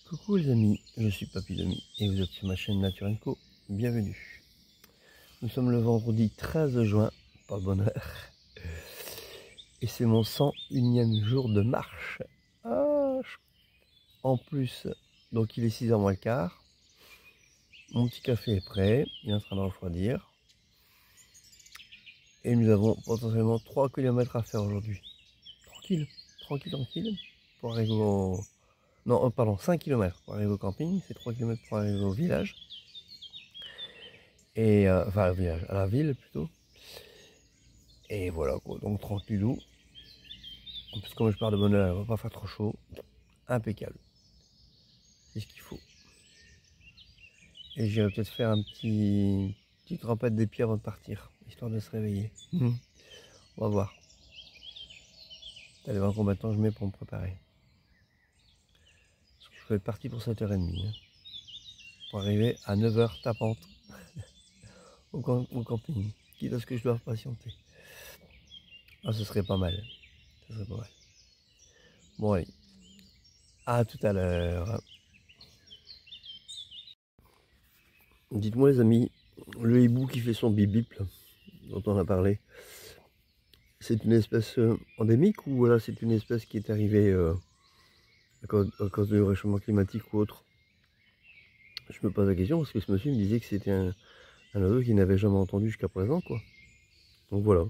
Coucou les amis, je suis Papy Domi et vous êtes sur ma chaîne Nature & Co. Bienvenue. Nous sommes le vendredi 13 juin, pas bonheur. Et c'est mon 101e jour de marche. En plus, donc il est 6h moins le quart. Mon petit café est prêt, il est en train de refroidir. Et nous avons potentiellement 3 km à faire aujourd'hui. Tranquille. Pour arriver au... Non, pardon, 5 km pour arriver au camping, c'est 3 km pour arriver au village. Et enfin, au village, à la ville plutôt. Et voilà quoi, donc tranquillou. En plus, comme je pars de bonne heure, il ne va pas faire trop chaud. Impeccable. C'est ce qu'il faut. Et j'irai peut-être faire un petite trempette des pieds avant de partir, histoire de se réveiller. On va voir. Allez voir combien de temps je mets pour me préparer. Parce que je vais être parti pour 7h30. Pour arriver à 9h tapante au camping. Quitte à ce que je dois patienter. Ah, ce serait pas mal. Bon, allez. À tout à l'heure. Dites-moi les amis, le hibou qui fait son bip-bip, dont on a parlé, c'est une espèce endémique ou voilà, c'est une espèce qui est arrivée à cause du réchauffement climatique ou autre? Je me pose la question parce que ce monsieur me disait que c'était un oiseau qu'il n'avait jamais entendu jusqu'à présent, quoi. Donc voilà,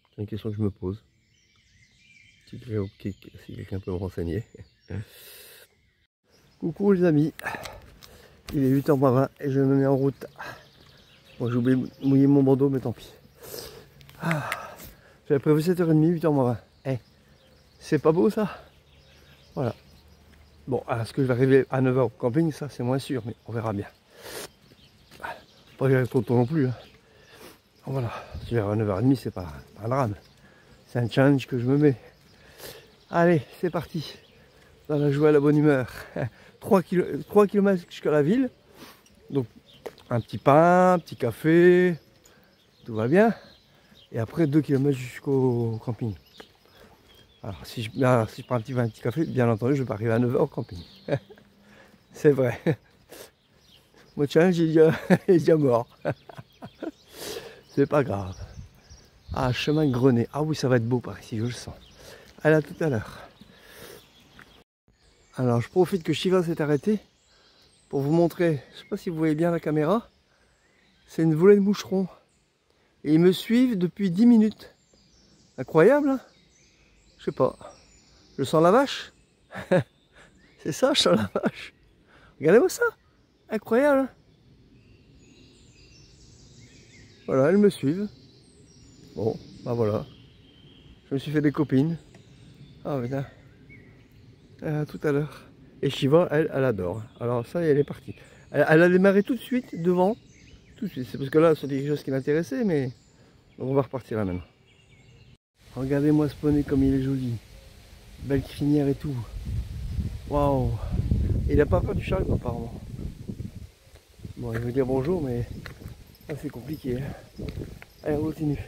c'est une question que je me pose. Si quelqu'un peut me renseigner. Coucou les amis, il est 8h20 et je me mets en route. Bon, j'ai oublié de mouiller mon bandeau, mais tant pis. J'avais prévu 7h30, 8h20. C'est pas beau ça? Voilà. Bon, est-ce que je vais arriver à 9h au camping? Ça, c'est moins sûr, mais on verra bien. Pas que j'arrive trop tôt non plus. Hein. Voilà. Si j'arrive à 9h30, c'est pas un drame. C'est un challenge que je me mets. Allez, c'est parti. Dans la joie, la bonne humeur. 3 km jusqu'à la ville. Donc, un petit pain, un petit café. Tout va bien. Et après, 2 km jusqu'au camping. Alors, si je prends un petit café, bien entendu, je vais pas arriver à 9h au camping. C'est vrai. Mon challenge il est déjà mort. C'est pas grave. Ah, chemin de Grenet. Ah oui, ça va être beau par ici, je le sens. Allez, à tout à l'heure. Alors, je profite que Shiva s'est arrêté pour vous montrer. Je sais pas si vous voyez bien la caméra. C'est une volée de moucherons. Et ils me suivent depuis 10 minutes. Incroyable, hein? Je sais pas. Je sens la vache. C'est ça, je sens la vache. Regardez-moi ça. Incroyable, hein? Voilà, elles me suivent. Bon, bah voilà. Je me suis fait des copines. Ah putain. À tout à l'heure. Et Shiva, elle adore. Alors ça, elle est partie. Elle a démarré tout de suite devant. Tout de suite. C'est parce que là, c'est quelque chose qui l'intéressait, mais donc on va repartir là maintenant. Regardez-moi ce poney comme il est joli. Belle crinière et tout. Waouh. Il n'a pas peur du chariot apparemment. Bon, il veut dire bonjour, mais c'est compliqué. Hein. Allez, on continue.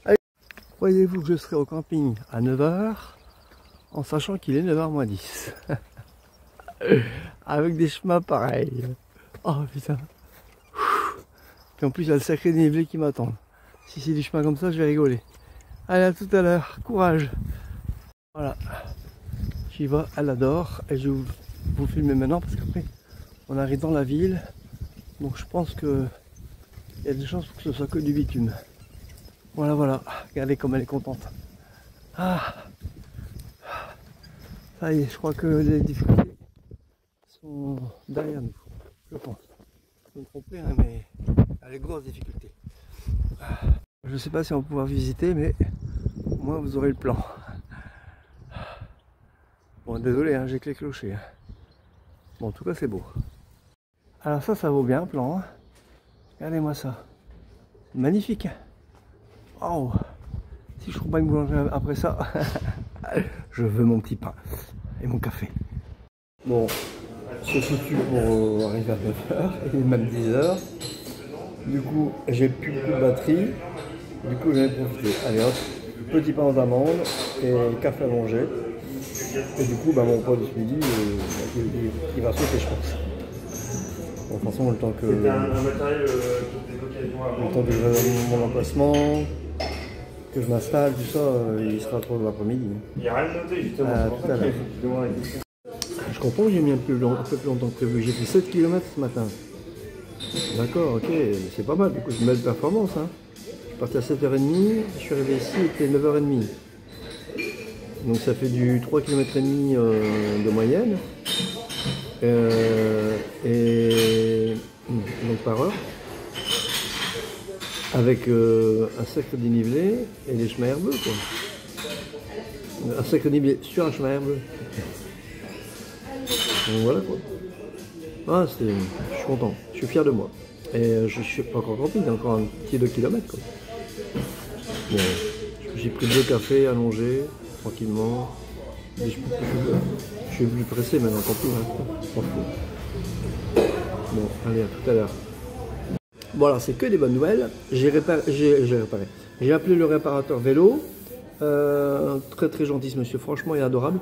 Allez. Croyez-vous que je serai au camping à 9h en sachant qu'il est 9h moins 10. Avec des chemins pareils. Oh putain. Et en plus, il y a le sacré dénivelé qui m'attend. Si c'est du chemin comme ça, je vais rigoler. Allez, à tout à l'heure. Courage. Voilà. Shiva, elle adore. Et je vais vous filmer maintenant parce qu'après, on arrive dans la ville. Donc je pense que il y a des chances pour que ce soit que du bitume. Voilà, voilà. Regardez comme elle est contente. Ah. Ça y est, je crois que les difficultés sont derrière nous. Je pense. Je me tromper, hein, mais il y a des grosses difficultés. Je ne sais pas si on va pouvoir visiter, mais au moins vous aurez le plan. Bon, désolé, hein, j'ai que les clochers. Hein. Bon, en tout cas, c'est beau. Alors ça vaut bien un plan. Hein. Regardez-moi ça. Magnifique. Oh. Si je trouve pas une boulangerie après ça, je veux mon petit pain et mon café. Bon, c'est foutu pour arriver à 9h, et même 10h. Du coup, j'ai plus beaucoup de batterie. Du coup, j'en ai profité. Allez hop, petit pain aux amandes et café à manger. Et du coup, bah, mon repas de ce midi, il va sauter, je pense. Bon, de toute façon, le temps que je réserve mon emplacement, que je m'installe, tout ça, il sera trop l'après-midi. Il n'y a rien de noté, justement. Tout à l'heure. Je suis content que j'ai mis un peu plus longtemps que prévu. J'ai fait 7 km ce matin. D'accord, ok, c'est pas mal. Du coup, c'est une belle performance. Hein. Je suis parti à 7h30, je suis arrivé ici, il était 9h30. Donc ça fait du 3,5 km de moyenne. Donc par heure. Avec un cercle dénivelé et des chemins herbeux, quoi. Un cercle dénivelé sur un chemin herbeux. Donc voilà quoi. Ah, je suis content, je suis fier de moi. Et je suis pas encore camping, encore un petit 2 km quoi. Bon, j'ai pris 2 cafés allongés, tranquillement. Je suis plus pressé maintenant, tant pis, hein. Bon, allez, à tout à l'heure. Voilà, c'est que des bonnes nouvelles. J'ai appelé le réparateur vélo. Très très gentil ce monsieur, franchement il est adorable.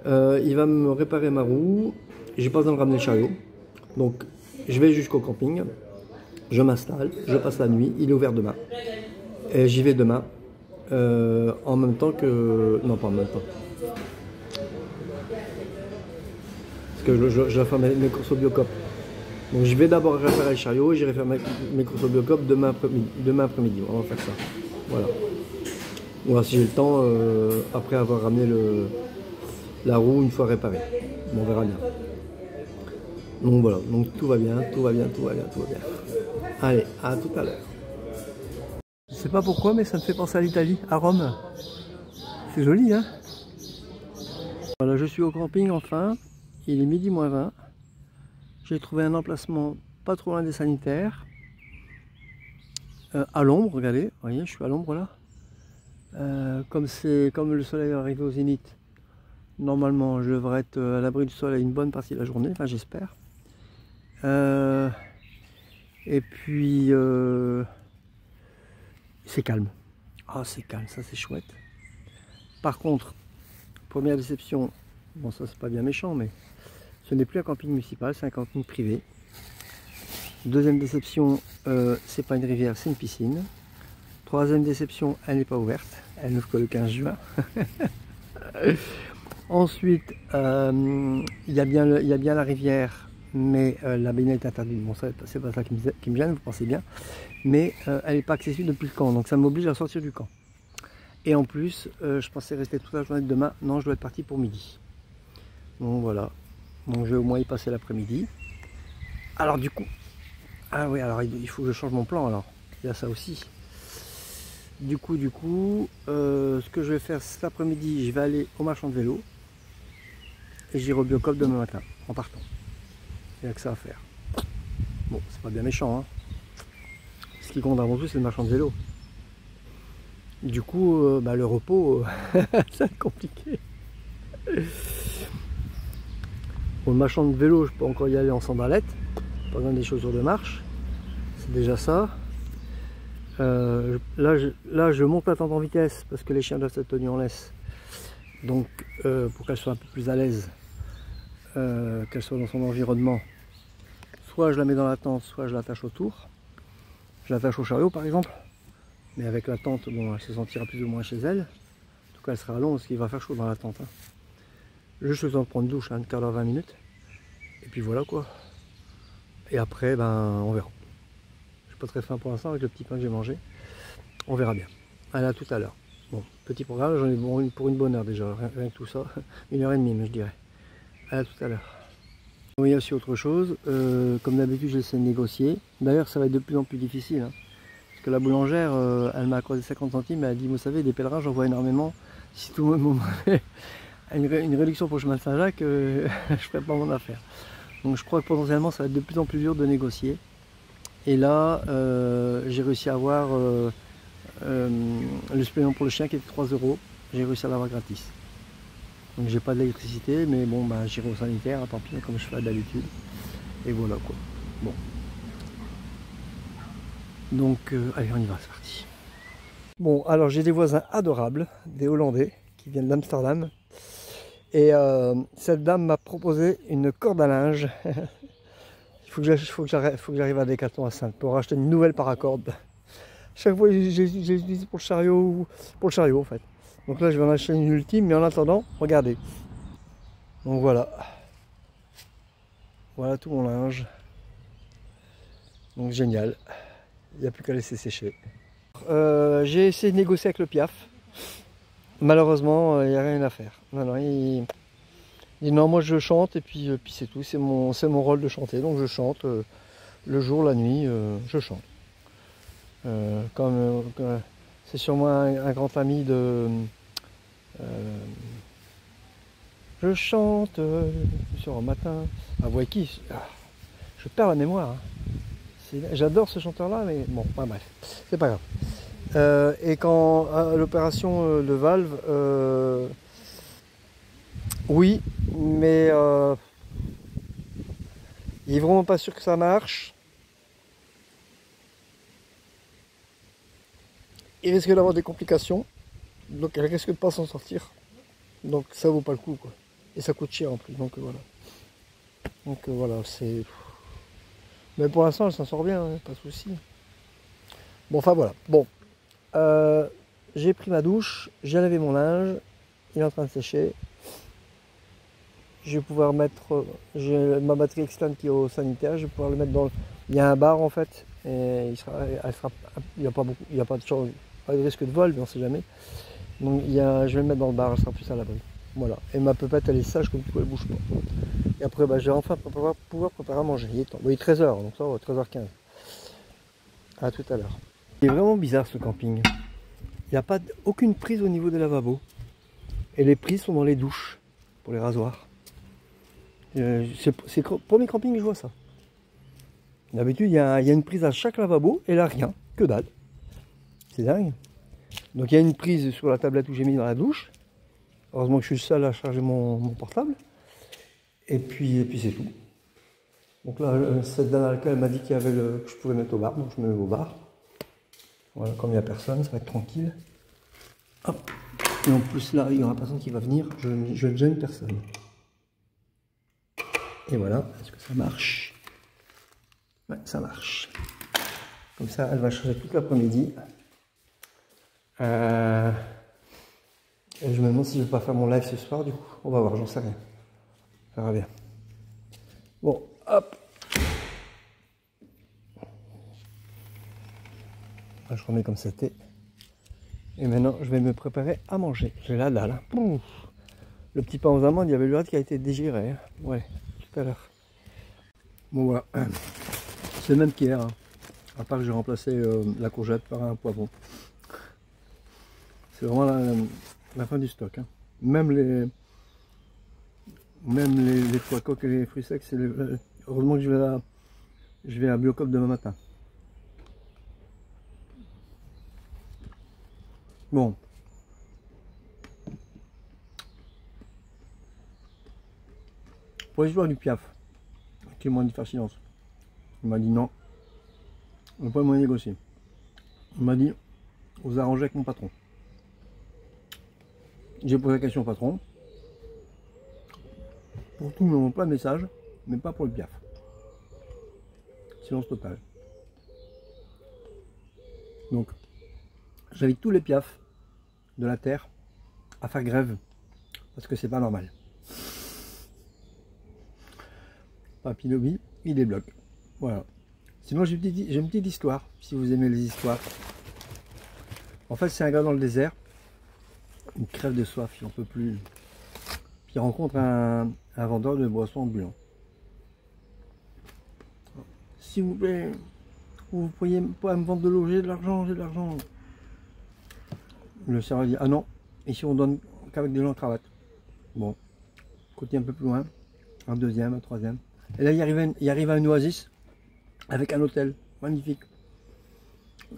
Il va me réparer ma roue. J'ai pas besoin de ramener le chariot. Donc je vais jusqu'au camping. Je m'installe, je passe la nuit. Il est ouvert demain. Et j'y vais demain. En même temps que... Non, pas en même temps. Parce que je dois faire mes courses au Biocop. Donc je vais d'abord réparer le chariot et j'irai faire mes courses au Biocop demain après-midi. On va faire ça. Voilà. On va voir si j'ai le temps après avoir ramené la roue une fois réparée. Bon, on verra bien. Donc voilà, donc tout va bien, tout va bien, tout va bien, tout va bien. Allez, à tout à l'heure. Je sais pas pourquoi, mais ça me fait penser à l'Italie, à Rome. C'est joli, hein? Voilà, je suis au camping enfin. Il est midi moins 20. J'ai trouvé un emplacement pas trop loin des sanitaires. À l'ombre, regardez, vous voyez, je suis à l'ombre là. Comme le soleil arrive au zénith, normalement je devrais être à l'abri du soleil une bonne partie de la journée, enfin j'espère. Et puis c'est calme. Ah, c'est calme, ça c'est chouette. Par contre, première déception, bon ça c'est pas bien méchant, mais ce n'est plus un camping municipal, c'est un camping privé. Deuxième déception, c'est pas une rivière, c'est une piscine. Troisième déception, elle n'est pas ouverte, elle n'ouvre que le 15 juin. Ensuite, il y a bien la rivière, mais la baignade est interdite. Bon, c'est pas ça qui me gêne, vous pensez bien. Mais elle n'est pas accessible depuis le camp, donc ça m'oblige à sortir du camp. Et en plus, je pensais rester toute la journée de demain. Non, je dois être parti pour midi. Donc voilà. Donc je vais au moins y passer l'après-midi. Alors du coup, ah oui, alors il faut que je change mon plan alors. Il y a ça aussi. Du coup, ce que je vais faire cet après-midi, je vais aller au marchand de vélo et j'irai au Biocop demain matin en partant. Il n'y a que ça à faire. Bon, c'est pas bien méchant, hein. Ce qui compte avant tout, c'est le marchand de vélo. Du coup, le repos, ça va être compliqué. Bon, le marchand de vélo, je peux encore y aller en sandalettes, pas besoin des chaussures de marche, c'est déjà ça. Là, je monte la tente en vitesse parce que les chiens doivent être tenus en laisse. Donc, pour qu'elle soit un peu plus à l'aise, qu'elle soit dans son environnement, soit je la mets dans la tente, soit je l'attache autour. Je l'attache au chariot par exemple, mais avec la tente, bon, elle se sentira plus ou moins chez elle. En tout cas, elle sera longue parce qu'il va faire chaud dans la tente. Hein. Juste le temps de prendre une douche, hein, une quart d'heure, 20 minutes. Et puis voilà quoi. Et après, on verra. Je suis pas très faim pour l'instant avec le petit pain que j'ai mangé. On verra bien. Allez, à tout à l'heure. Bon, petit programme, j'en ai pour une bonne heure déjà, rien que tout ça. 1h30, mais je dirais. Allez, à tout à l'heure. Il y a aussi autre chose. Comme d'habitude, j'essaie de négocier. D'ailleurs, ça va être de plus en plus difficile. Hein, parce que la boulangère, elle m'a accordé 50 centimes. Elle a dit, vous savez, des pèlerins, j'en vois énormément. Si tout le monde m'en une réduction pour le chemin de Saint-Jacques, je ne ferai pas mon affaire. Donc je crois que potentiellement, ça va être de plus en plus dur de négocier. Et là, j'ai réussi à avoir le supplément pour le chien qui était 3 €. J'ai réussi à l'avoir gratis. Donc j'ai pas d'électricité, mais bon, j'irai au sanitaire, tant pis, comme je fais d'habitude. Et voilà quoi. Bon. Donc, allez, on y va, c'est parti. Bon, alors j'ai des voisins adorables, des Hollandais, qui viennent d'Amsterdam. Et cette dame m'a proposé une corde à linge. Il faut que j'arrive à Decathlon à Saintes pour acheter une nouvelle paracorde. Chaque fois, j'ai utilisé pour le chariot en fait. Donc là, je vais en acheter une ultime, mais en attendant, regardez. Donc voilà. Voilà tout mon linge. Donc génial. Il n'y a plus qu'à laisser sécher. J'ai essayé de négocier avec le Piaf. Malheureusement, il n'y a rien à faire. Non, non, il dit non, moi je chante et puis c'est tout. C'est mon rôle de chanter. Donc je chante le jour, la nuit, je chante. C'est sûrement un grand ami de... je chante sur un matin. Ah, vous voyez qui? Je perds la mémoire. Hein. J'adore ce chanteur-là, mais bon, bah, bref, c'est pas grave. Et quand à l'opération de valve, oui, mais il est vraiment pas sûr que ça marche. Il risque d'avoir des complications, donc elle risque de pas s'en sortir. Donc ça vaut pas le coup, quoi. Et ça coûte cher en plus, donc voilà. Donc voilà, c'est... Mais pour l'instant, elle s'en sort bien, hein, pas de souci. Bon, enfin voilà. Bon, j'ai pris ma douche, j'ai lavé mon linge, il est en train de sécher. Je vais pouvoir mettre, j'ai ma batterie externe qui est au sanitaire, je vais pouvoir le mettre dans... Il y a un bar en fait, et il n'y a pas beaucoup, il n'y a pas de chance, pas de risque de vol, mais on ne sait jamais. Donc je vais le mettre dans le bar, elle sera plus à l'abri. Voilà. Et ma pepette elle est sage comme tout, elle ne bouge pas. Et après je vais enfin pouvoir préparer à manger. Il est temps. Bon, il est 13h, donc ça va, 13h15. À tout à l'heure. Il est vraiment bizarre ce camping. Il n'y a pas aucune prise au niveau des lavabos. Et les prises sont dans les douches pour les rasoirs. C'est le premier camping que je vois ça. D'habitude, il y a une prise à chaque lavabo et là, rien, que dalle. C'est dingue. Donc, il y a une prise sur la tablette où j'ai mis dans la douche. Heureusement que je suis seul à charger mon portable. Et puis c'est tout. Donc là, cette dame à laquelle elle m'a dit qu'il y avait que je pouvais mettre au bar, donc je me mets au bar. Voilà, comme il n'y a personne, ça va être tranquille. Hop. Et en plus, là, il n'y aura personne qui va venir. Je ne gêne personne. Et voilà, est-ce que ça marche? Ouais, ça marche. Comme ça, elle va charger toute l'après-midi. Et je me demande si je vais pas faire mon live ce soir, du coup. On va voir, j'en sais rien. Ça verra bien. Bon, hop. Là, je remets comme c'était. Et maintenant, je vais me préparer à manger. J'ai la dalle. Hein. Le petit pain aux amandes, il y avait le reste qui a été digéré. Hein. Ouais, tout à l'heure. Bon, voilà. C'est le même qu'hier. Hein. À part que j'ai remplacé la courgette par un poivron. C'est vraiment la fin du stock. Hein. Même les pois coques et les fruits secs, heureusement que je vais à Biocop demain matin. Bon. Pour l'histoire du Piaf, qui m'a dit de faire silence. Il m'a dit non, on ne peut pas me négocier. Il m'a dit, vous arrangez avec mon patron. J'ai posé la question au patron. Pour tout, mais plein de messages, mais pas pour le Piaf. Silence total. Donc, j'invite tous les Piaf de la Terre à faire grève, parce que c'est pas normal. Papy Lobby, il débloque. Voilà. Sinon, j'ai une petite histoire, si vous aimez les histoires. En fait, c'est un gars dans le désert. Il crève de soif, il n'en peut plus. Puis il rencontre un vendeur de boissons ambulant. S'il vous plaît, vous pourriez pas me vendre de l'eau, j'ai de l'argent, j'ai de l'argent. Le serveur dit, ah non, ici on donne qu'avec des gens en cravate. Bon, côté un peu plus loin, un deuxième, un troisième. Et là, il arrive à une oasis avec un hôtel magnifique.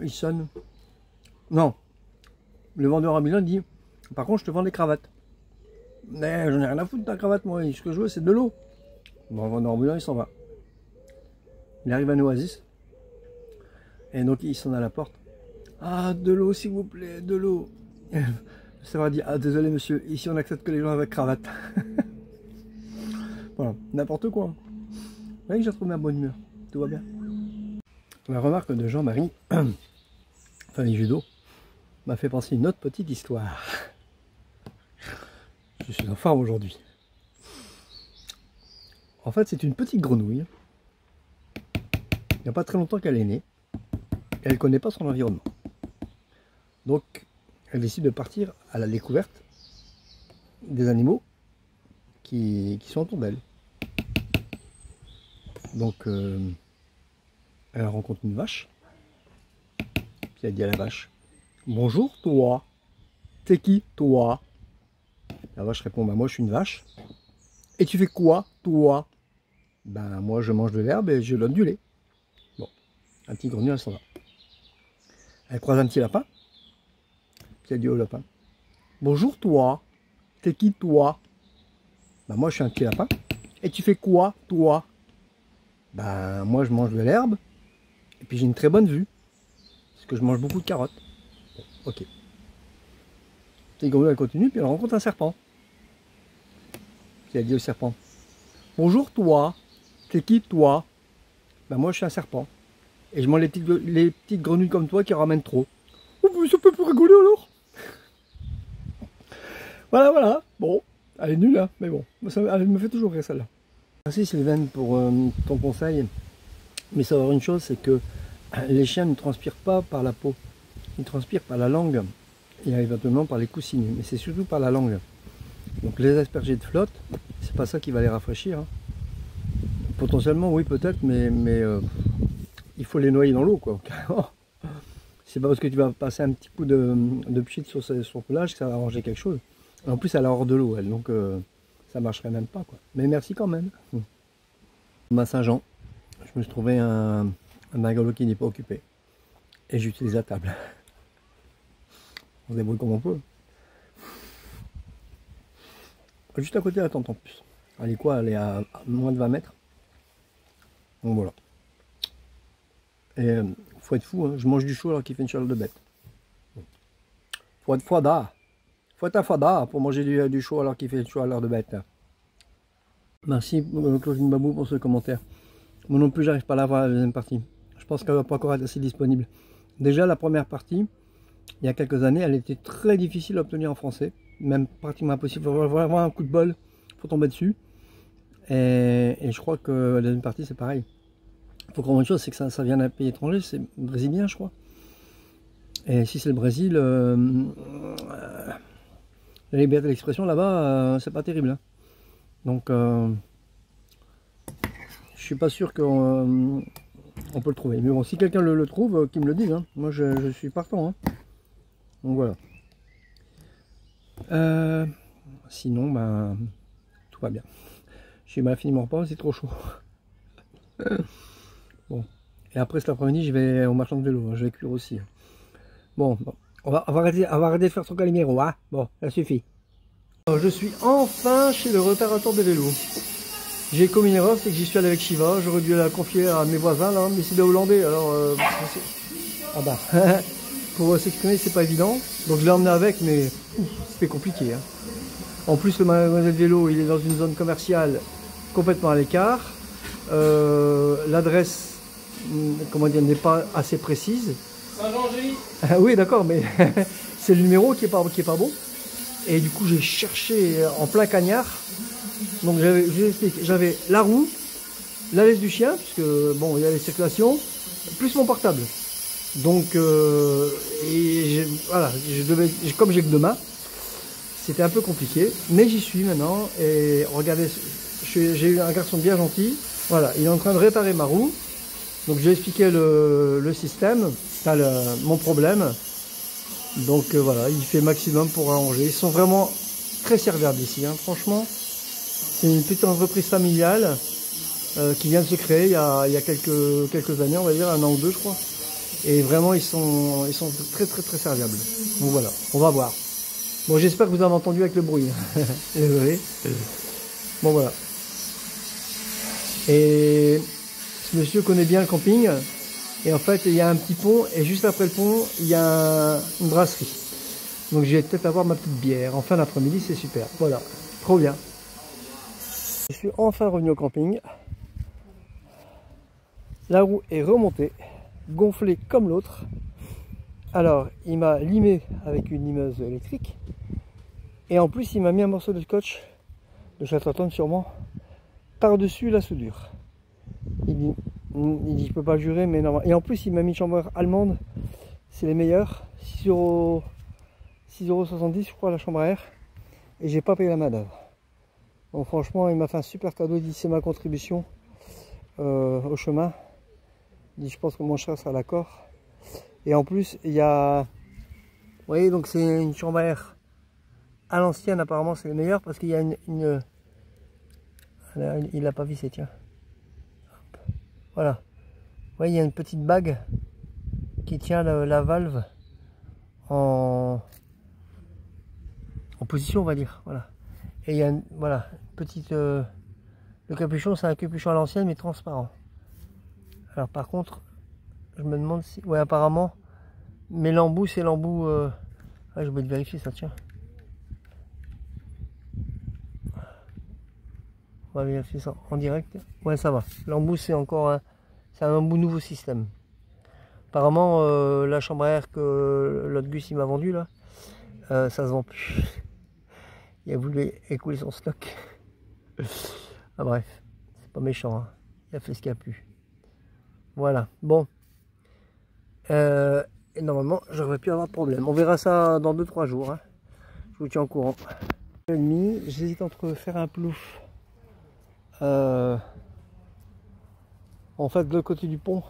Il sonne. Non, le vendeur ambulant dit, par contre, je te vends des cravates. Mais j'en ai rien à foutre de ta cravate, moi. Ce que je veux, c'est de l'eau. Bon, le vendeur ambulant, il s'en va. Il arrive à une oasis. Et donc, il sonne à la porte. Ah, de l'eau, s'il vous plaît, de l'eau. Le Ça va dire, ah désolé monsieur, ici on accepte que les gens avec cravate. Voilà, n'importe quoi. Vous voyez que j'ai retrouvé ma bonne humeur, tout va bien. La remarque de Jean-Marie, famille judo, m'a fait penser une autre petite histoire. Je suis en forme aujourd'hui. En fait, c'est une petite grenouille. Il n'y a pas très longtemps qu'elle est née. Et elle ne connaît pas son environnement. Donc, elle décide de partir à la découverte des animaux qui sont autour d'elle. Donc, elle rencontre une vache. Puis elle dit à la vache, bonjour toi, t'es qui toi? La vache répond, bah, moi je suis une vache. Et tu fais quoi toi? Ben moi je mange de l'herbe et je donne du lait. Bon, un petit grenouille, elle s'en va. Elle croise un petit lapin. Puis elle dit au lapin, bonjour toi, t'es qui toi? Ben moi je suis un petit lapin. Et tu fais quoi toi? Ben moi je mange de l'herbe. Et puis j'ai une très bonne vue. Parce que je mange beaucoup de carottes. Bon, ok. Petite grenouille elle continue, puis elle rencontre un serpent. Puis elle dit au serpent, bonjour toi, t'es qui toi? Ben moi je suis un serpent. Et je mange les petites grenouilles comme toi qui ramènent trop. Oh mais ça peut pas rigoler alors. Voilà, voilà. Bon, elle est nulle, hein, mais bon, ça, elle me fait toujours rire celle-là. Merci Sylvain pour ton conseil. Mais savoir une chose, c'est que les chiens ne transpirent pas par la peau. Ils transpirent par la langue et éventuellement par les coussinets. Mais c'est surtout par la langue. Donc les asperger de flotte, c'est pas ça qui va les rafraîchir. Hein. Potentiellement, oui, peut-être, mais il faut les noyer dans l'eau, quoi. C'est pas parce que tu vas passer un petit coup de pchit sur son pelage que ça va arranger quelque chose. En plus, elle est hors de l'eau, elle, donc ça marcherait même pas, quoi. Mais merci quand même. Ma Saint-Jean, je me suis trouvé un bungalow qui n'est pas occupé. Et j'utilise la table. On se débrouille comme on peut. Juste à côté de la tente en plus. Elle est quoi? Elle est à moins de 20 mètres. Donc voilà. Et faut être fou, hein. Je mange du chaud alors qu'il fait une chaleur de bête. Faut être fada. Faut être un fada pour manger du chaud alors qu'il fait une chaleur de bête. Merci Claudine Babou pour ce commentaire. Moi non plus j'arrive pas à la voir la deuxième partie. Je pense qu'elle va pas encore être assez disponible. Déjà la première partie, il y a quelques années, elle était très difficile à obtenir en français. Même pratiquement impossible. Il faut avoir un coup de bol, il faut tomber dessus. Et je crois que la deuxième partie c'est pareil. Il faut comprendre une chose, c'est que ça vient d'un pays étranger, c'est brésilien je crois. Et si c'est le Brésil, la liberté d'expression là-bas, c'est pas terrible. Hein. Donc je suis pas sûr qu'on peut le trouver. Mais bon, si quelqu'un le trouve, qu'il me le dise. Hein. Moi je suis partant. Hein. Donc voilà. Sinon, ben, tout va bien. J'ai mal fini mon repas, c'est trop chaud. Bon. Et après cet après-midi, je vais au marchand de vélo. Je vais cuire aussi. Bon, on va arrêter de faire son Calimero. Hein. Bon, ça suffit. Alors, je suis enfin chez le réparateur de vélo. J'ai commis une erreur, c'est que j'y suis allé avec Shiva. J'aurais dû la confier à mes voisins, là, mais c'est des Hollandais. Alors, ah bah, pour s'exprimer, c'est pas évident. Donc je l'ai emmené avec, mais c'était compliqué. Hein. En plus, le magasin de vélo, il est dans une zone commerciale complètement à l'écart. L'adresse, comment dire, n'est pas assez précise. Saint-Jean-Gély. Oui, d'accord, mais c'est le numéro qui est pas bon. Et du coup, j'ai cherché en plein cagnard. Donc j'avais la roue, la laisse du chien, puisque bon, il y a les circulations, plus mon portable. Donc voilà, comme j'ai que 2 mains, c'était un peu compliqué, mais j'y suis maintenant. Et regardez, j'ai eu un garçon bien gentil. Voilà, il est en train de réparer ma roue. Donc j'ai expliqué le système, mon problème. Donc voilà, il fait maximum pour arranger. Ils sont vraiment très serviables ici, hein, franchement. C'est une petite entreprise familiale qui vient de se créer il y a quelques années, on va dire 1 an ou 2 je crois. Et vraiment ils sont très serviables. Donc voilà, on va voir. Bon, j'espère que vous avez entendu avec le bruit. Désolé. Bon voilà. Et ce monsieur connaît bien le camping. Et en fait, il y a un petit pont, et juste après le pont, il y a une brasserie. Donc je vais peut-être avoir ma petite bière en fin d'après-midi, c'est super. Voilà, trop bien. Je suis enfin revenu au camping. La roue est remontée, gonflée comme l'autre. Alors, il m'a limé avec une limeuse électrique. Et en plus, il m'a mis un morceau de scotch, de Chatterton sûrement, par-dessus la soudure. Il dit je peux pas jurer, mais normal. Et en plus, il m'a mis une chambre allemande. C'est les meilleurs. 6,70 € je crois la chambre à air. Et j'ai pas payé la main d'œuvre. Donc franchement, il m'a fait un super cadeau. Il dit c'est ma contribution au chemin. Il dit je pense que mon cher sera d'accord. Et en plus, il y a... Vous voyez, donc c'est une chambre à air à l'ancienne, apparemment c'est le meilleur parce qu'il y a il n'a pas vissé, tiens. Hop. Voilà. Vous voyez, il y a une petite bague qui tient la valve en position, on va dire. Voilà. Et il y a voilà, une petite... le capuchon, c'est un capuchon à l'ancienne, mais transparent. Alors par contre, je me demande si... Ouais, apparemment, mais l'embout, c'est l'embout... Ah, je vais te vérifier ça, tiens. On va vérifier ça en direct. Ouais, ça va. L'embout, c'est encore un... C'est un embout nouveau système. Apparemment, la chambre à air que l'autre Gus il m'a vendu là, ça se vend plus. Il a voulu écouler son stock. Ah bref, c'est pas méchant, hein. Il a fait ce qu'il a pu. Voilà, bon. Et normalement, j'aurais pu avoir de problème. On verra ça dans 2-3 jours. Hein. Je vous tiens au courant. J'hésite entre faire un plouf. En fait, de l'autre côté du pont,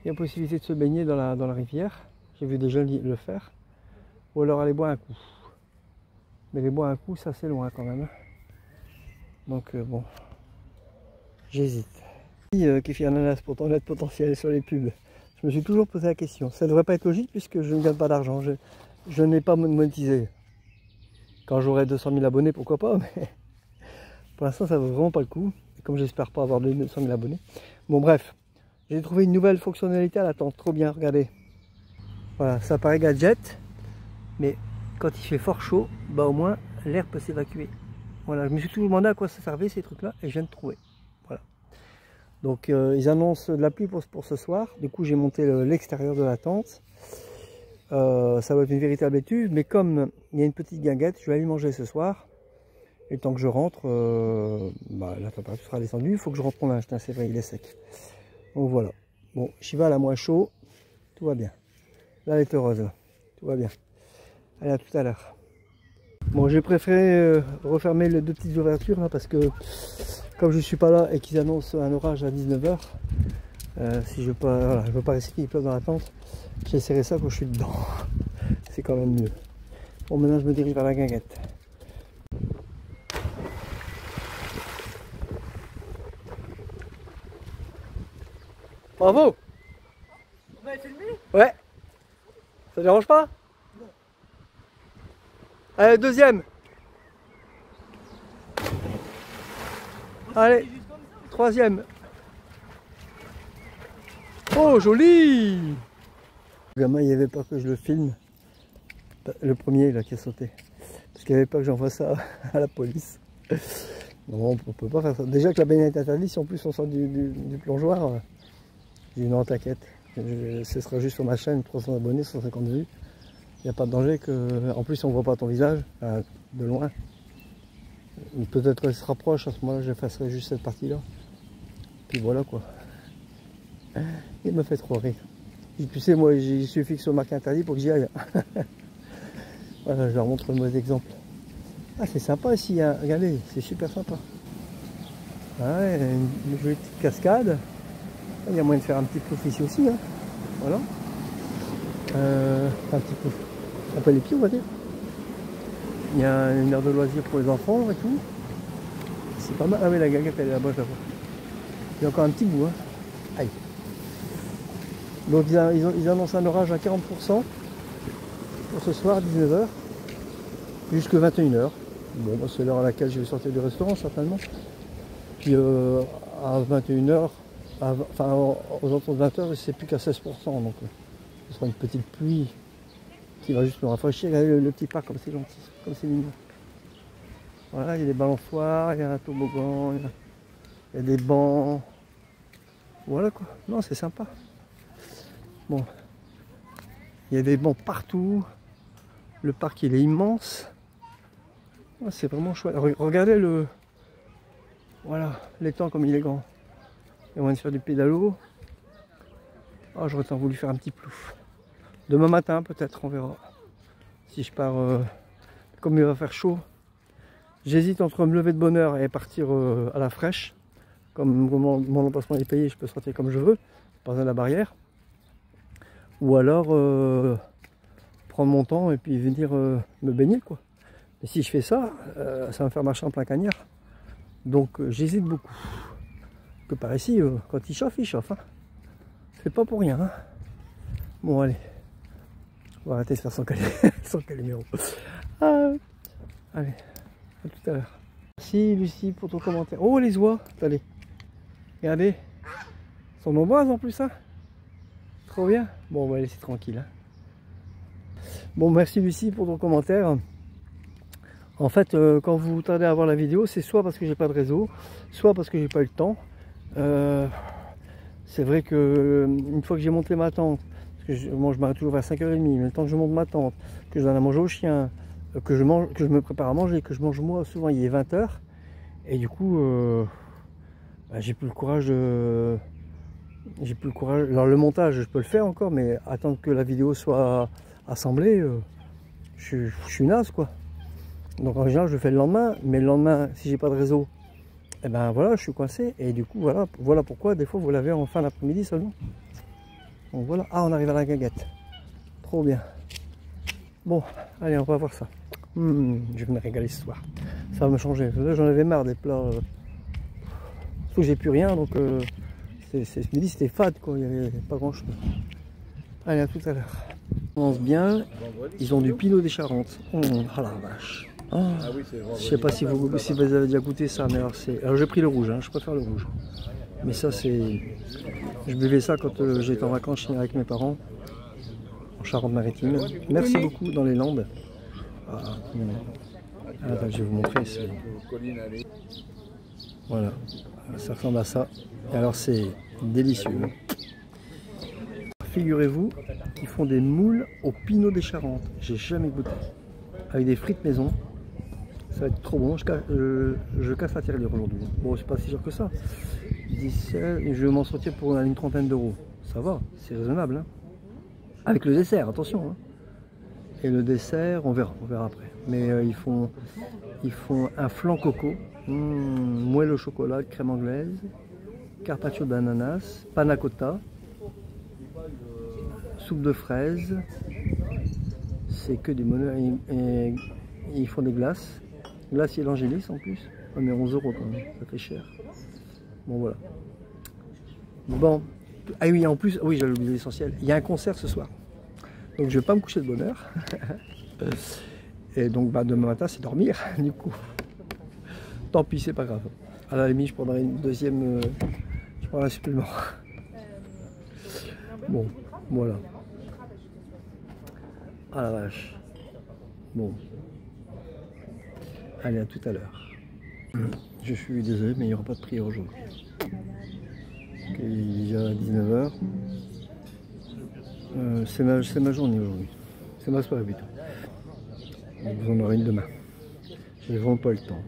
il y a possibilité de se baigner dans la rivière. J'ai vu des jeunes le faire. Ou alors aller boire un coup. Mais les boire un coup, ça c'est loin quand même. Donc bon, j'hésite. Qui fait ananas pour ton net potentiel sur les pubs. Je me suis toujours posé la question. Ça ne devrait pas être logique puisque je ne gagne pas d'argent. Je n'ai pas monétisé. Quand j'aurai 200 000 abonnés, pourquoi pas. Mais pour l'instant, ça ne vaut vraiment pas le coup. Et comme j'espère pas avoir 200 000 abonnés. Bon bref, j'ai trouvé une nouvelle fonctionnalité à l'attente. Trop bien, regardez. Voilà, ça paraît gadget. Mais quand il fait fort chaud, bah au moins l'air peut s'évacuer. Voilà, je me suis toujours demandé à quoi ça servait ces trucs-là et je viens de trouver. Voilà. Donc ils annoncent de la pluie pour ce soir. Du coup j'ai monté l'extérieur de la tente. Ça va être une véritable étude, mais comme il y a une petite guinguette, je vais aller manger ce soir. Et tant que je rentre, la température sera descendue. Il faut que je rentre mon linge, c'est vrai, il est sec. Donc voilà. Bon, j'y vais à la moins chaud. Tout va bien. Là elle est heureuse, là. Tout va bien. Allez, à tout à l'heure. Bon, j'ai préféré refermer les 2 petites ouvertures là parce que comme je suis pas là et qu'ils annoncent un orage à 19 h, si je veux pas, voilà, je veux pas risquer qu'il pleuve dans la tente, j'essaierai ça quand je suis dedans. C'est quand même mieux. Bon, maintenant je me dirige vers la guinguette. Bravo! On m'avait filmé? Ouais. Ça te dérange pas? Non. Allez, deuxième. Allez, troisième. Oh, joli! Le gamin, il n'y avait pas que je le filme. Le premier, là, qui a sauté. Parce qu'il n'y avait pas que j'envoie ça à la police. Non, on peut pas faire ça. Déjà que la baignade est interdite, si en plus on sort du plongeoir, j'ai dit non, t'inquiète. Ce sera juste sur ma chaîne, 300 abonnés, 150 vues. Il n'y a pas de danger que. En plus, on ne voit pas ton visage, de loin. Peut-être qu'elle se rapproche, à ce moment-là, j'effacerai juste cette partie-là. Puis voilà quoi. Il me fait trop rire. Tu sais, moi, il suffit que ce soit marqué interdit pour que j'y aille. Voilà, je leur montre le mauvais exemple. Ah, c'est sympa ici, hein. Regardez, c'est super sympa. Ah ouais, une jolie petite cascade. Il y a moyen de faire un petit plouf ici aussi. Hein. Voilà. Un petit plouf. Un peu les pieds, on va dire. Il y a une aire de loisirs pour les enfants et tout. C'est pas mal. Ah oui, la guinguette, elle est là-bas, je la vois. Il y a encore un petit bout. Hein. Aïe. Donc ils annoncent un orage à 40% pour ce soir, 19 h, jusqu'à 21 h. Bon, bah, c'est l'heure à laquelle je vais sortir du restaurant, certainement. Puis à 21 h, enfin aux alentours de 20 h, c'est plus qu'à 16%. Donc ce sera une petite pluie qui va juste me rafraîchir. Regardez le petit parc comme c'est gentil, comme c'est mignon. Voilà, il y a des balançoires, il y a un toboggan, il y a des bancs. Voilà quoi, non c'est sympa. Bon, il y a des bancs partout. Le parc il est immense. Ouais, c'est vraiment chouette. Regardez le... Voilà, l'étang comme il est grand. Et on vient de faire du pédalo. Oh, j'aurais tant voulu faire un petit plouf. Demain matin peut-être, on verra. Si je pars, comme il va faire chaud. J'hésite entre me lever de bonne heure et partir à la fraîche. Comme mon emplacement est payé, je peux sortir comme je veux, pas besoin de la barrière. Ou alors prendre mon temps et puis venir me baigner quoi. Et si je fais ça, ça va me faire marcher en plein cagnard. Donc j'hésite beaucoup. Que par ici, quand il chauffe, hein. C'est pas pour rien. Hein. Bon allez, on va arrêter de faire sans caléméro. Allez, à tout à l'heure. Merci Lucie pour ton commentaire. Oh les oies, allez. Regardez, ils sont nombreuses en plus, hein. Trop bien. Bon, on va laisser tranquille. Hein. Bon, merci Lucie pour ton commentaire. En fait, quand vous tardez à voir la vidéo, c'est soit parce que j'ai pas de réseau, soit parce que j'ai pas eu le temps. C'est vrai que une fois que j'ai monté ma tente, parce que moi je m'arrête toujours vers 5h30, mais le temps que je monte ma tente, que je donne à manger au chien, que je me prépare à manger, que je mange moi, souvent il est 20h, et du coup, j'ai plus le courage de... J'ai plus le courage. Alors le montage, je peux le faire encore, mais attendre que la vidéo soit assemblée, je suis naze quoi. Donc en général, je le fais le lendemain, mais le lendemain, si j'ai pas de réseau, et ben voilà, je suis coincé. Et du coup, voilà pourquoi des fois vous l'avez en fin d'après-midi seulement. Donc voilà. Ah, on arrive à la guinguette. Trop bien. Bon, allez, on va voir ça. Je vais me régaler ce soir. Ça va me changer. Là, j'en avais marre des plats. Sauf que j'ai plus rien, donc je me dis c'était fade quoi, il n'y avait pas grand chose. Allez, à tout à l'heure. On commence bien, ils ont du Pinot des Charentes. Oh la vache. Oh. Je sais pas si vous avez déjà goûté ça, mais alors j'ai pris le rouge, hein, je préfère le rouge. Mais ça c'est... Je buvais ça quand j'étais en vacances avec mes parents, en Charente-Maritime. Merci beaucoup dans les Landes. Je vais vous montrer. Voilà, ça ressemble à ça. Et alors c'est délicieux. Figurez-vous qu'ils font des moules au Pinot des Charentes. J'ai jamais goûté. Avec des frites maison. Ça va être trop bon. Je casse la tirelire aujourd'hui. Bon, c'est pas si cher que ça. Je vais m'en sortir pour une trentaine d'euros. Ça va, c'est raisonnable. Hein. Avec le dessert, attention. Hein. Et le dessert, on verra après. Mais ils font un flan coco, moelle au chocolat, crème anglaise, carpaccio d'ananas, panna cotta, soupe de fraises. C'est que des bonheurs. Et ils font des glaces. Glacier l'Angélis en plus. On est 11 euros quand même, ça fait cher. Bon voilà. Bon. Ah oui, en plus, oui, j'avais oublié l'essentiel. Il y a un concert ce soir. Donc je vais pas me coucher de bonne heure. Et donc demain matin c'est dormir du coup. Tant pis, c'est pas grave. À la limite je prendrai une deuxième. Je prendrai un supplément. Bon, voilà. Ah la vache. Bon. Allez, à tout à l'heure. Je suis désolé, mais il n'y aura pas de prière aujourd'hui. Il est déjà 19h. C'est ma journée aujourd'hui. C'est ma soirée plutôt. Vous en aurez une demain. J'ai vraiment pas eu le temps.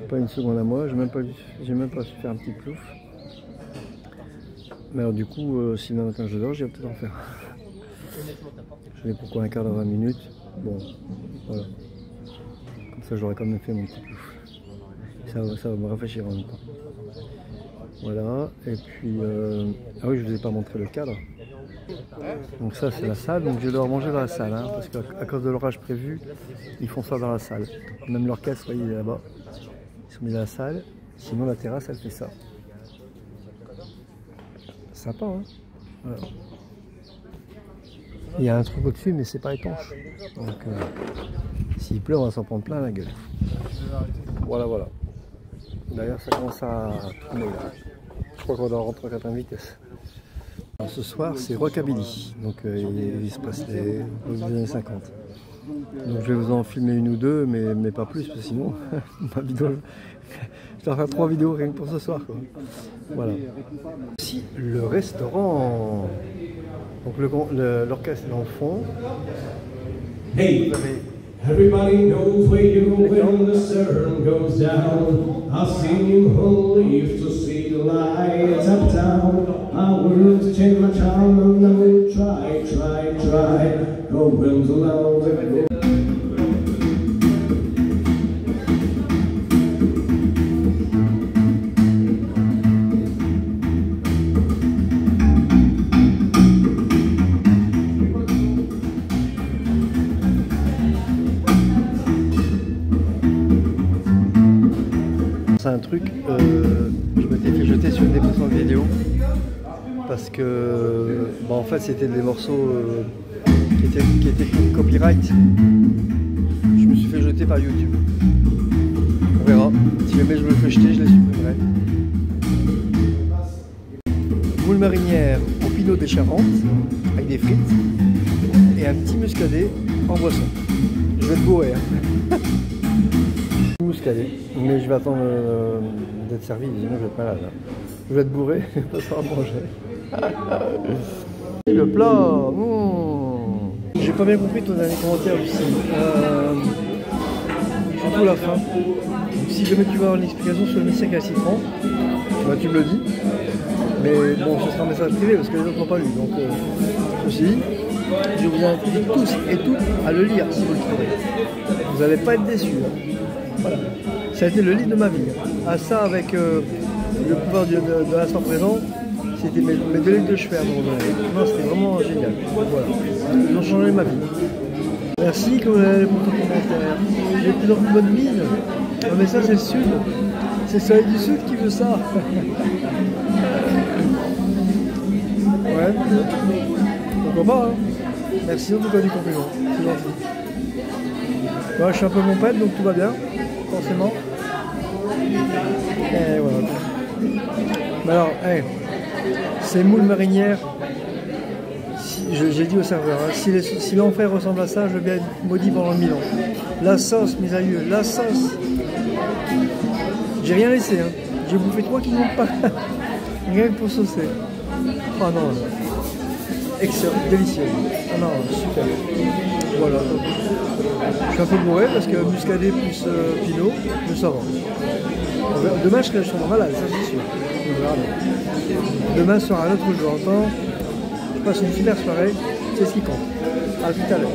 Pas une seconde à moi. J'ai même pas su faire un petit plouf. Mais alors du coup, si demain matin je dors, je vais peut-être en faire. Je vais pourquoi un quart de 20 minutes. Bon, voilà. Comme ça j'aurais quand même fait mon petit plouf. Ça va me rafraîchir en même temps. Voilà. Et puis, ah oui, je ne vous ai pas montré le cadre. Donc ça c'est la salle, donc je vais devoir manger dans la salle, hein, parce qu'à cause de l'orage prévu, ils font ça dans la salle. Même l'orchestre, vous voyez, il est là-bas. Ils sont mis dans la salle, sinon la terrasse elle fait ça. Sympa, hein. Voilà. Il y a un truc au-dessus, mais c'est pas étanche. Donc s'il pleut, on va s'en prendre plein la gueule. Voilà, voilà. D'ailleurs ça commence à tourner là. Je crois qu'on doit rentrer à 4 vitesses. Alors, ce soir, c'est Rockabilly, donc il se passe aux années 50. Donc je vais vous en filmer une ou deux, mais pas plus, parce que sinon, ma vidéo, je dois faire 3 vidéos rien que pour ce soir, quoi. Voilà. Ici, le restaurant. Donc l'orchestre est dans le fond. Hey, everybody knows where you go when the sun goes down. I'll sing you whole leaves to see the lights uptown. I will change my charm and I will try. Go winds along the road. C'est un truc, je m'étais fait jeter sur une des précédentes vidéos parce que en fait c'était des morceaux qui étaient copyright. Je me suis fait jeter par YouTube. On verra. Si jamais je me fais jeter, je les supprimerai. Moule marinière au pinot des Charentes avec des frites et un petit muscadet en boisson. Je vais être bourré. Hein. Muscadet, mais je vais attendre d'être servi, sinon je vais être malade. Je vais être bourré, pas savoir manger. Et le plat, j'ai pas bien compris ton dernier commentaire, Lucie. Surtout la fin. Si jamais tu veux avoir une explication sur le messier à citron, bah, tu me le dis. Mais bon, ce sera un message privé parce que les autres n'ont pas lu. Donc, ceci dit, je vous invite tous et toutes à le lire si vous le trouvez. Vous n'allez pas être déçus. Hein. Voilà. Ça a été le livre de ma vie. À ça, avec le pouvoir de l'instant présent, c'était mes 2 livres de chevet à un moment donné. Non, c'était vraiment génial. Voilà. Ils ont changé ma vie. Merci pour ton commentaire. J'ai de plus en plus bonne mine. Non, mais ça, c'est le Sud. C'est le soleil du Sud qui veut ça. Ouais. Pourquoi pas, hein. Merci en tout cas du compliment. C'est gentil. Moi, je suis un peu mon pète, donc tout va bien. Forcément. Et voilà. Mais alors, hey, ces moules marinières, j'ai dit au serveur, hein, si l'enfer ressemble à ça, je veux bien être maudit pendant 1000 ans. La sauce, mes aïeux, la sauce. J'ai rien laissé, hein. J'ai bouffé 3 kilos de pain. Rien que pour saucer. Oh non, excellent, délicieux. Oh non, super. Voilà. Je suis un peu bourré parce que muscadet plus pinot, mais ça va. Demain je serai sûrement malade, ça c'est sûr. Demain sera un autre jour. Entends, je passe une super soirée, c'est ce qui compte. À tout à l'heure.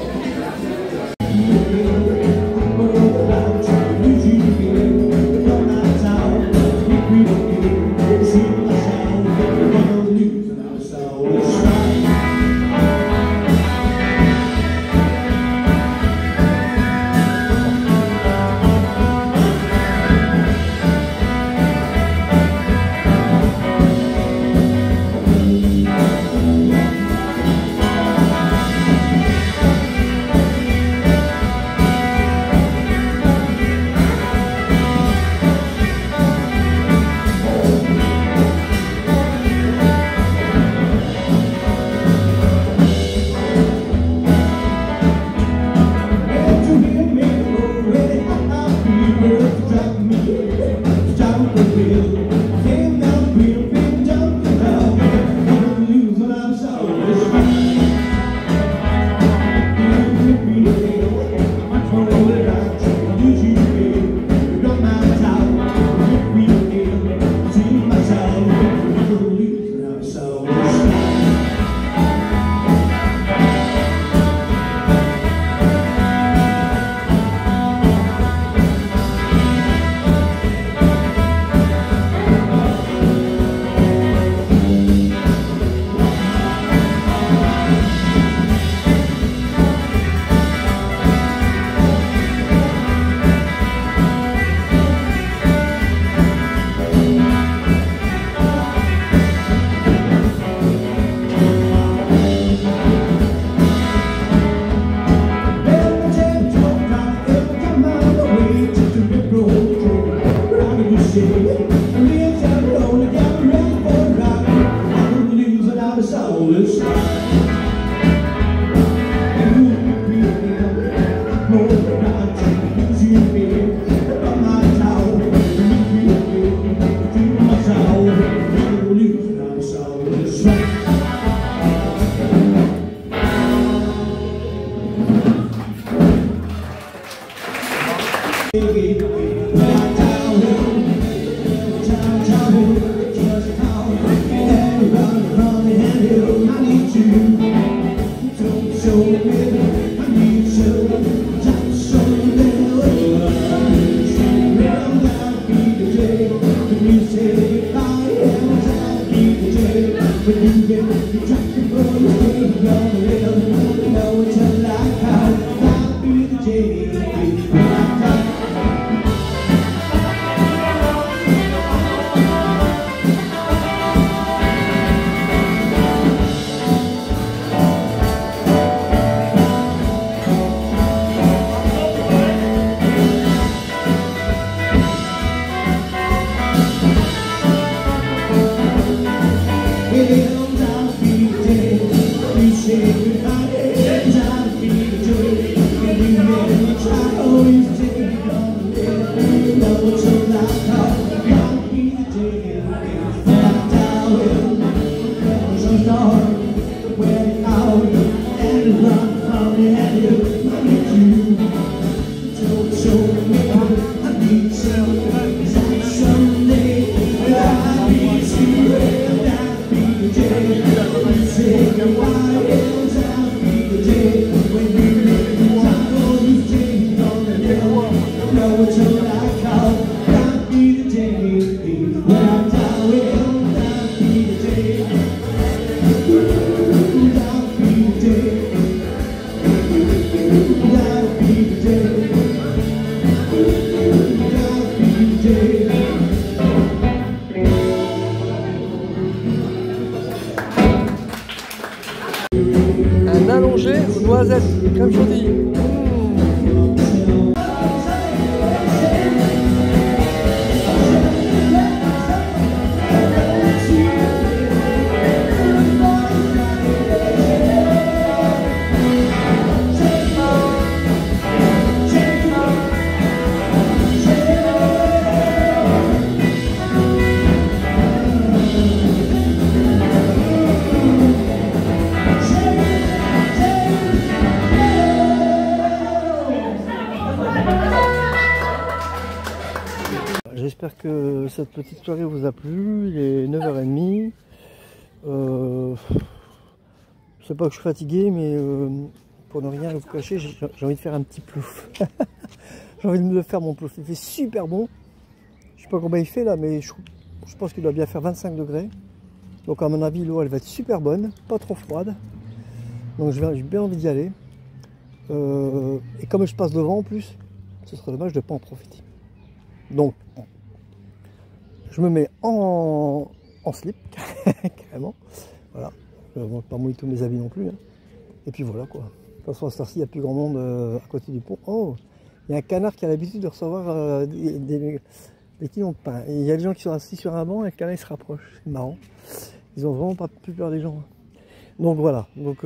So Un allongé aux noisettes, comme je dis. J'espère que cette petite soirée vous a plu. Il est 9h30. Je sais pas que je suis fatigué, mais pour ne rien vous cacher, j'ai envie de faire un petit plouf. J'ai envie de me faire mon plouf. Il fait super bon. Je sais pas combien il fait là, mais je pense qu'il doit bien faire 25 degrés. Donc à mon avis, l'eau elle va être super bonne, pas trop froide. Donc j'ai bien envie d'y aller. Et comme je passe devant en plus, ce serait dommage de ne pas en profiter. Donc, je me mets en slip, carrément. Voilà. Je ne vais pas mouiller tous mes habits non plus. Hein. Et puis voilà quoi. De toute façon, à cette heure-ci, il n'y a plus grand monde à côté du pont. Oh, il y a un canard qui a l'habitude de recevoir des kilons de pain. Et il y a des gens qui sont assis sur un banc et le canard il se rapproche. C'est marrant. Ils ont vraiment pas plus peur des gens. Hein. Donc voilà. Donc,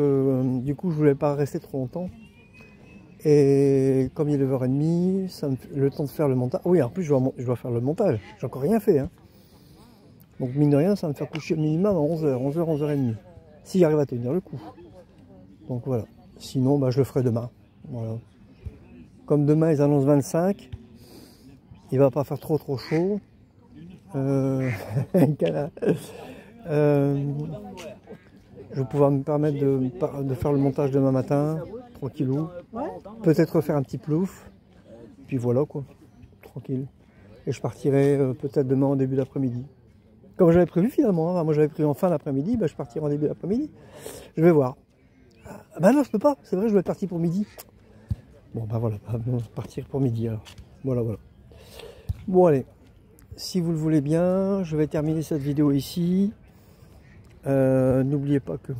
du coup, je voulais pas rester trop longtemps. Et comme il est 9h30, ça me fait le temps de faire le montage. Oui, en plus, je dois faire le montage. J'ai encore rien fait. Hein. Donc, mine de rien, ça va me faire coucher minimum à 11h, 11h30. Si j'arrive à tenir le coup. Donc, voilà. Sinon, bah, je le ferai demain. Voilà. Comme demain, ils annoncent 25. Il va pas faire trop chaud. Je vais pouvoir me permettre de faire le montage demain matin. Tranquillou, peut-être faire un petit plouf, puis voilà quoi, tranquille. Et je partirai peut-être demain en début d'après-midi. Comme j'avais prévu finalement, hein. Moi j'avais prévu en fin d'après-midi, bah, je partirai en début d'après-midi. Je vais voir. Ah, bah non, je peux pas, c'est vrai, je dois être parti pour midi. Bon bah voilà, partir pour midi alors. Voilà. Bon allez, si vous le voulez bien, je vais terminer cette vidéo ici. N'oubliez pas que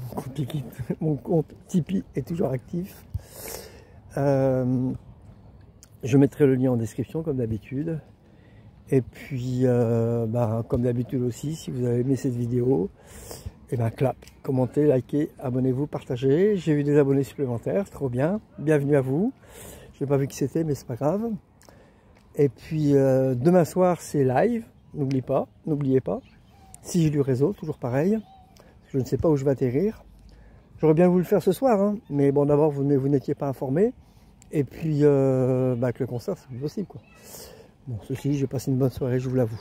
mon compte Tipeee est toujours actif. Je mettrai le lien en description comme d'habitude. Et puis, comme d'habitude aussi, si vous avez aimé cette vidéo, et clap, commentez, likez, abonnez-vous, partagez. J'ai eu des abonnés supplémentaires, trop bien. Bienvenue à vous. Je n'ai pas vu qui c'était, mais c'est pas grave. Et puis, demain soir, c'est live. N'oubliez pas. Si j'ai du réseau, toujours pareil. Je ne sais pas où je vais atterrir. J'aurais bien voulu le faire ce soir, hein, mais bon, d'abord, vous n'étiez pas informé. Et puis, avec le concert, c'est plus possible, quoi. Bon, ceci, j'ai passé une bonne soirée, je vous l'avoue.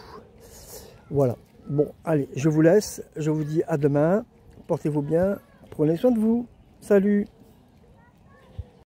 Voilà. Bon, allez, je vous laisse. Je vous dis à demain. Portez-vous bien. Prenez soin de vous. Salut!